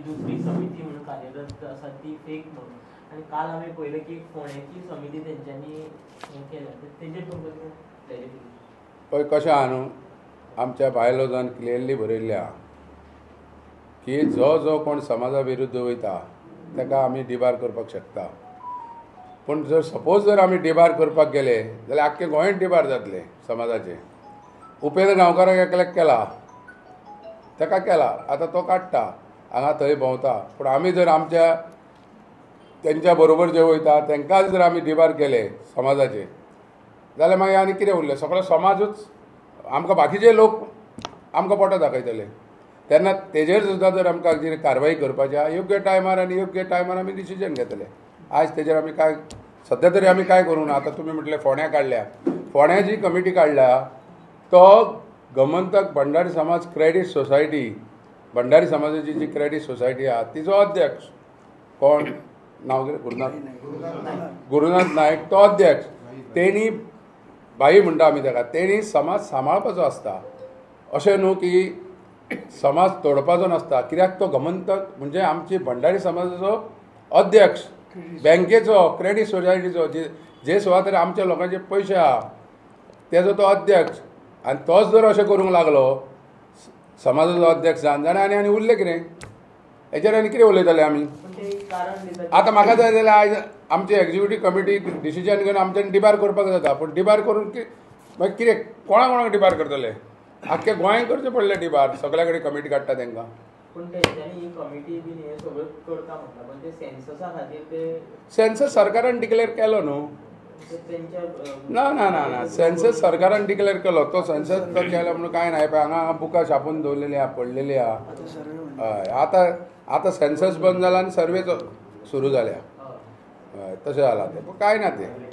दुसरी समिती म्हणून कार्यरत आसा ती फेक म्हणून, आणि काल आम्ही पळयलें की फोंड्याची समिती तेंच्यांनी हें केल्या, तेंचेर तुमकां कितें क्लॅरिफिकेशन? पळय कशें आहा न्हू, आमच्या बायलॉजान क्लियरली बरयल्लें आहा की जो जो कोण समाजा विरुद्ध वयता ताका आमी डिबार करपाक शकता. पूण जर सपोज जर आमी डिबार करपाक गेले जाल्यार आख्खे गोंयांत डिबार जातले समाजाचे. उपेंद्र गांवकाराक एकल्याक केला, ताका केला, आतां तो काडटा हांगा थंय भोंवता. पूण आमी जर आमच्या तेंच्या बरोबर जे वयता तांकांच जर आमी डिबार केले समाजाचे जाल्यार मागीर आनी कितें उरलें? सगळो समाजूच आमकां बाकीचे लोक आमकां पोटां दाखयतले. तेन्ना तेजेर सुद्दां जर आमकां कितें कारवाई करपाची आहा योग्य टायमार आनी योग्य टायमार आमी डिसिजन घेतले. आज तेजेर आमी काय सद्या तरी आमी काय करूं ना. आतां तुमी म्हटलें फोंड्या काडल्या, फोंड्या जी कमिटी काडल्या तो गोमंतक भंडारी समाज क्रेडीट सोसायटी, भंडारी समाजाची जी क्रेडीट सोसायटी आहा तिजो अध्यक्ष कोण नांव कितें गुरुनाथ नायक तो अध्यक्ष. तेणी बाई म्हणटा आमी ताका, तेणी समाज सांबाळपाचो आसता. अशें न्हू की समाज तोडपाचो नासता. कित्याक तो गोमंतक म्हणजे आमची भंडारी समाजाचो अध्यक्ष, बँकेचो क्रेडीट सोसायटीचो जे सुवातेर आमच्या लोकांचे पयशे आहा तेजो तो अध्यक्ष. आनी तोच जर अशें करूंक लागलो समाजाचो अध्यक्ष जावन जाल्यार आनी उरलें कितें? हेचेर आनी कितें उलयतले आमी? आतां म्हाका जाय जाल्यार आयज आमची एक्झिक्युटीव कमिटी डिसिजन घेवन आमच्यानी डिबार करपाक जाता. पूण डिबार करून मागीर कितें कोणाक कोणाक डिबार करतले? आख्खे गोंयांत करचें पडलें डिबार. सगळ्या कडेन कमिटी काडटा तांकां. पूण तेंच्यांनी ही कमिटी बीन हें सगळें करता म्हणटा, पण ते सेन्ससा खातीर ते सेन्सस सरकारान डिक्लेअर केलो न्हू. ना ना ना ना सेन्सस सरकारान डिक्लेअर केलो. तो सेन्सस तो केलो म्हणून कांय ना. पळय हांगा बुकां छापून दवरलेली आहा, पडलेली आहा. हय आतां सेन्सस बंद जाला आनी सर्वे सुरू जाल्या. हय तशें जालां तें. पूण कांय ना तें.